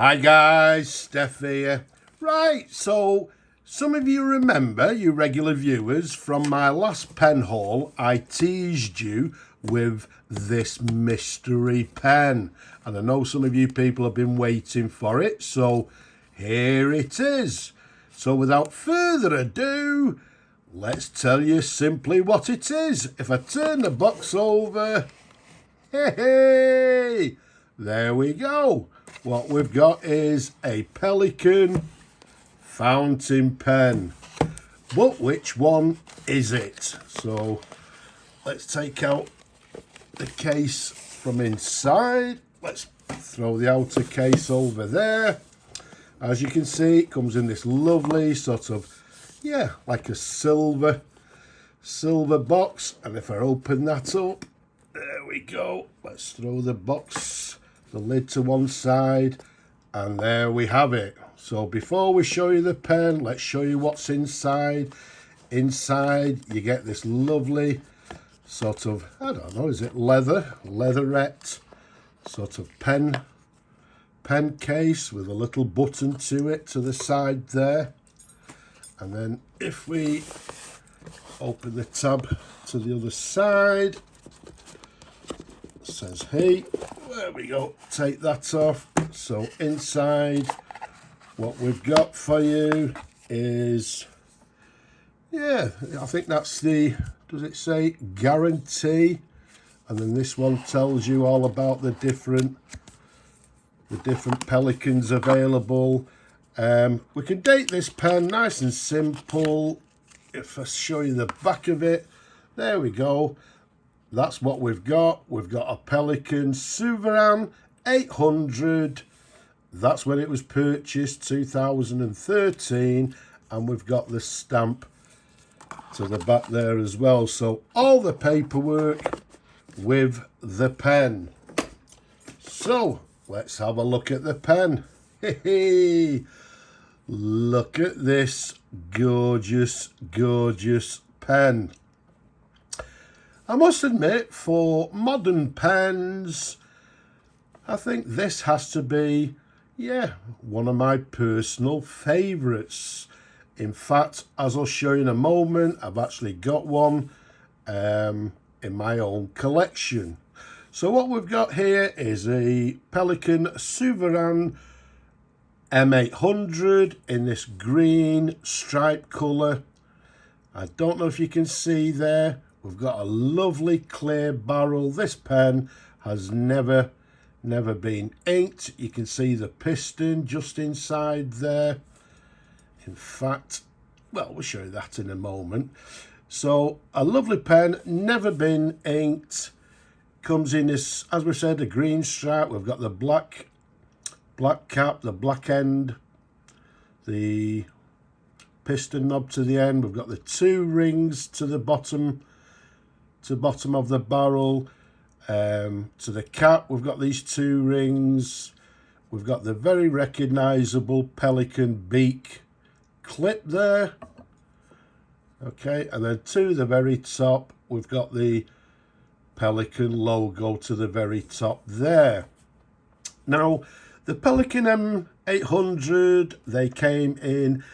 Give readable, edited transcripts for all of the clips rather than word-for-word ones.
Hi guys, Steph here. Right, so some of you remember, you regular viewers, from my last pen haul, I teased you with this mystery pen. And I know some of you people have been waiting for it, so here it is. So without further ado, let's tell you simply what it is. If I turn the box over, hey, there we go. What we've got is a Pelikan fountain pen. But which one is it? So let's take out the case from inside. Let's throw the outer case over there. As you can see, it comes in this lovely sort of, like a silver box. And if I open that up, there we go. Let's throw the box, the lid to one side, and there we have it. So before we show you the pen, let's show you what's inside. Inside you get this lovely sort of, I don't know, is it leatherette sort of pen case with a little button to it to the side there. And then if we open the tab to the other side, it says hey, there we go, take that off. So inside what we've got for you is, I think that's the, does it say guarantee? And then this one tells you all about the different Pelikans available. We can date this pen nice and simple. If I show you the back of it, there we go. That's what we've got. We've got a Pelikan Souveran 800. That's when it was purchased, 2013. And we've got the stamp to the back there as well. So all the paperwork with the pen. So let's have a look at the pen. Look at this gorgeous pen. I must admit, for modern pens, I think this has to be, one of my personal favourites. In fact, as I'll show you in a moment, I've actually got one in my own collection. So what we've got here is a Pelikan Souveran M800 in this green striped colour. I don't know if you can see there. We've got a lovely clear barrel. This pen has never been inked. You can see the piston just inside there. In fact, well, we'll show you that in a moment. So a lovely pen, never been inked. Comes in this, as we said, a green stripe. We've got the black cap, the black end, the piston knob to the end. We've got the two rings to the bottom of the barrel. To the cap, we've got these two rings. We've got the very recognisable Pelikan beak clip there. Okay, and then to the very top, we've got the Pelikan logo to the very top there. Now, the Pelikan M800, they came in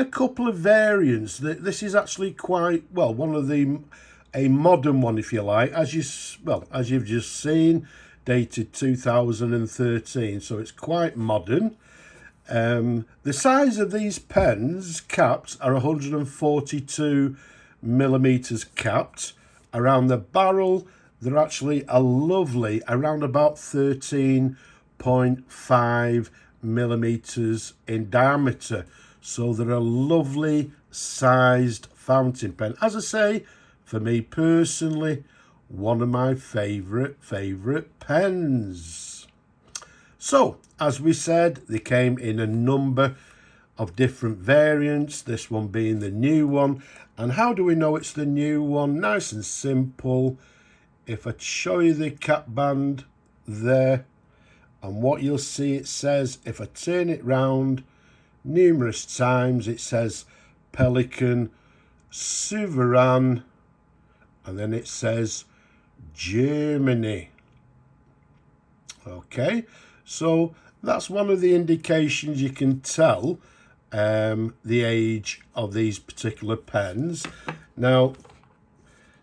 a couple of variants. This is actually quite, one of a modern one, if you like, as you've just seen, dated 2013, so it's quite modern. The size of these pens caps are 142 millimeters capped. Around the barrel, they're actually a lovely around about 13.5 millimeters in diameter. So they're a lovely sized fountain pen. As I say, for me personally, one of my favorite pens. So, as we said, they came in a number of different variants, this one being the new one. And how do we know it's the new one? Nice and simple. If I show you the cap band there, and what you'll see, it says, if I turn it round numerous times, it says Pelikan Souveran, and then it says Germany. Okay, so that's one of the indications you can tell the age of these particular pens. Now,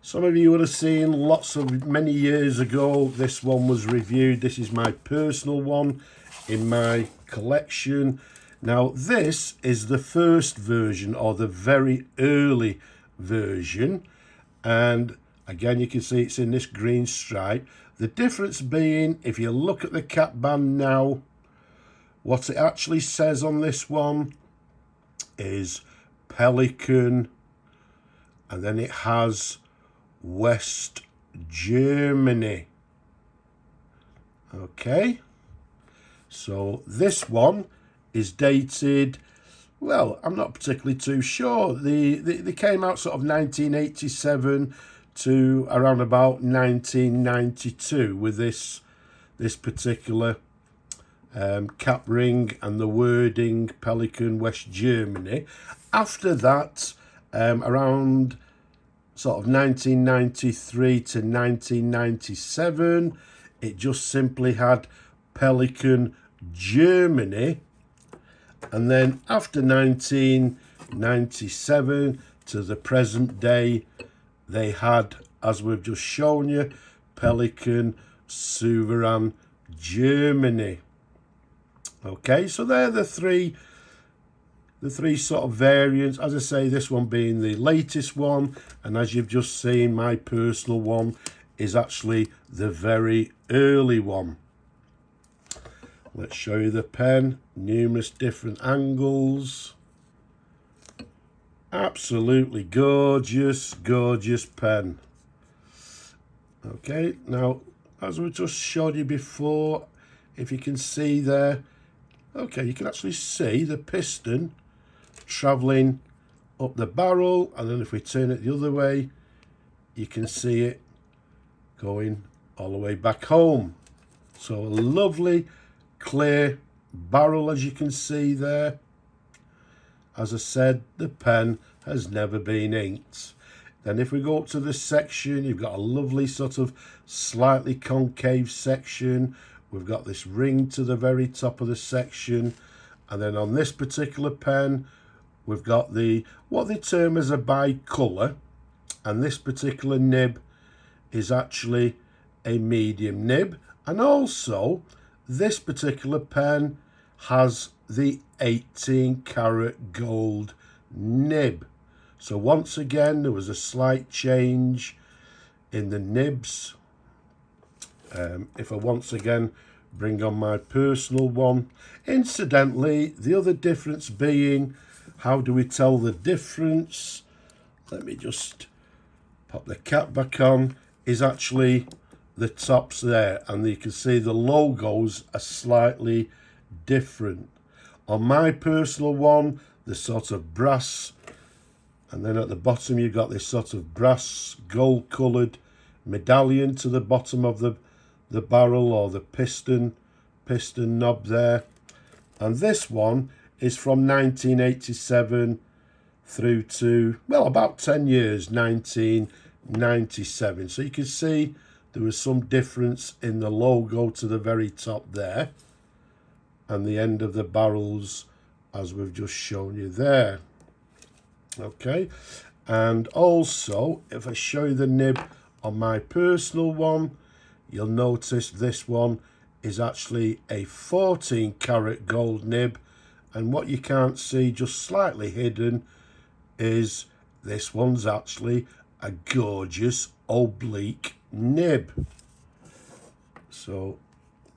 some of you would have seen many years ago, this one was reviewed. This is my personal one in my collection. Now, this is the first version, or the very early version. And again, you can see it's in this green stripe. The difference being, if you look at the cap band now, what it actually says on this one is Pelikan, and then it has West Germany. Okay, so this one is dated, well, I'm not particularly too sure. They came out sort of 1987 to around about 1992 with this particular cap ring and the wording Pelikan West Germany. After that, around sort of 1993 to 1997, it just simply had Pelikan Germany. And then after 1997 to the present day, they had, as we've just shown you, Pelikan Souveran Germany. Okay, so they're the three sort of variants. As I say, this one being the latest one, and as you've just seen, my personal one is actually the very early one. Let's show you the pen. Numerous different angles. Absolutely gorgeous, gorgeous pen. Okay, now, as we just showed you before, if you can see there, okay, you can actually see the piston travelling up the barrel, and then if we turn it the other way, you can see it going all the way back home. So a lovely clear barrel, as you can see there. As I said, the pen has never been inked. Then if we go up to this section, you've got a lovely sort of slightly concave section. We've got this ring to the very top of the section, and then on this particular pen we've got what they term as a bicolour, and this particular nib is actually a medium nib. And also this particular pen has the 18 karat gold nib. So once again, there was a slight change in the nibs. If I once again bring on my personal one, incidentally, the other difference being, how do we tell the difference? Let me just pop the cap back on, is actually the tops there, and you can see the logos are slightly different. On my personal one, the sort of brass, and then at the bottom you've got this sort of brass gold coloured medallion to the bottom of the barrel, or the piston knob there. And this one is from 1987 through to, well, about 10 years, 1997. So you can see there was some difference in the logo to the very top there, and the end of the barrels, as we've just shown you there. Okay, and also if I show you the nib on my personal one, you'll notice this one is actually a 14 karat gold nib, and what you can't see, just slightly hidden, is this one's actually a gorgeous oblique nib. So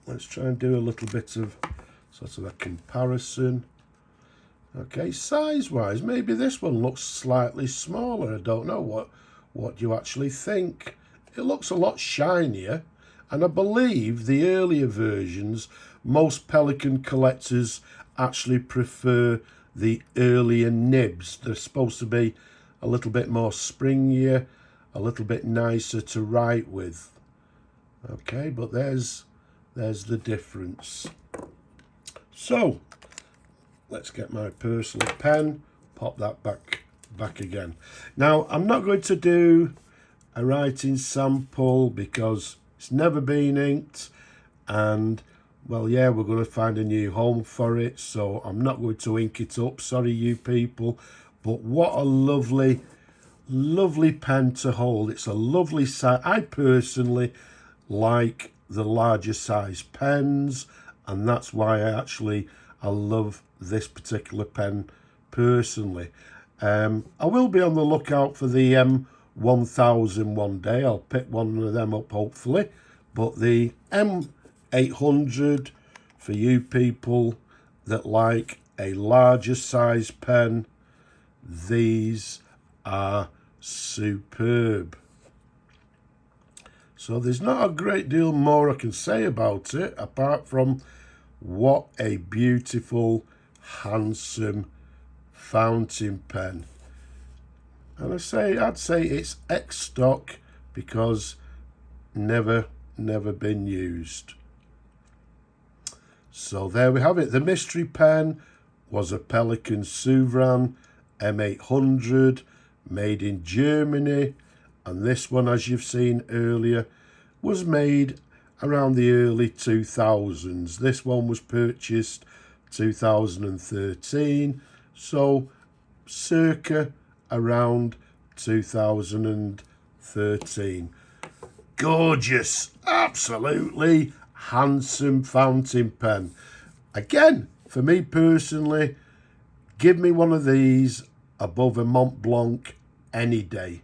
let's try and do a little bit of sort of a comparison. Okay, size wise, maybe this one looks slightly smaller. I don't know what you actually think. It looks a lot shinier, and I believe the earlier versions, most Pelikan collectors actually prefer the earlier nibs. They're supposed to be a little bit more springier, a little bit nicer to write with. Okay, but there's the difference. So let's get my personal pen, pop that back again. Now, I'm not going to do a writing sample because it's never been inked, and well, yeah, we're going to find a new home for it, so I'm not going to ink it up. Sorry, you people. But what a lovely, lovely pen to hold. It's a lovely size. I personally like the larger size pens, and that's why I love this particular pen personally. I will be on the lookout for the M1000 one day. I'll pick one of them up hopefully, but the M800, for you people that like a larger size pen, these are superb. So there's not a great deal more I can say about it, apart from what a beautiful, handsome fountain pen. And I'd say it's ex-stock because never been used. So there we have it. The mystery pen was a Pelikan Souveran M800 made in Germany, and this one, as you've seen earlier, was made around the early 2000s. This one was purchased 2013, so circa around 2013. Gorgeous, absolutely handsome fountain pen. Again, for me personally, give me one of these above a Mont Blanc any day.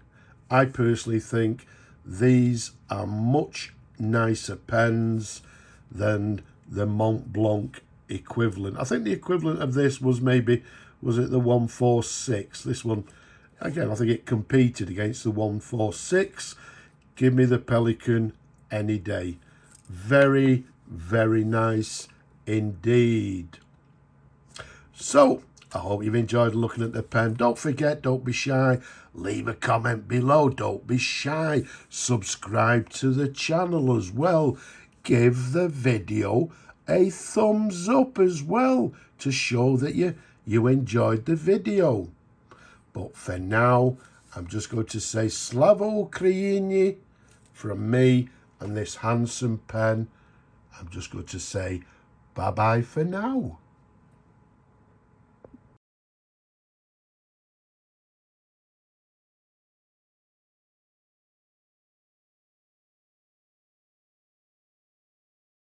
I personally think these are much nicer pens than the Mont Blanc equivalent. I think the equivalent of this was maybe, was it the 146? This one, again, I think it competed against the 146. Give me the Pelikan any day. Very, very nice indeed. So, I hope you've enjoyed looking at the pen. Don't forget, don't be shy. Leave a comment below. Don't be shy. Subscribe to the channel as well. Give the video a thumbs up as well to show that you enjoyed the video. But for now, I'm just going to say Slava Ukraini from me and this handsome pen. I'm just going to say bye-bye for now.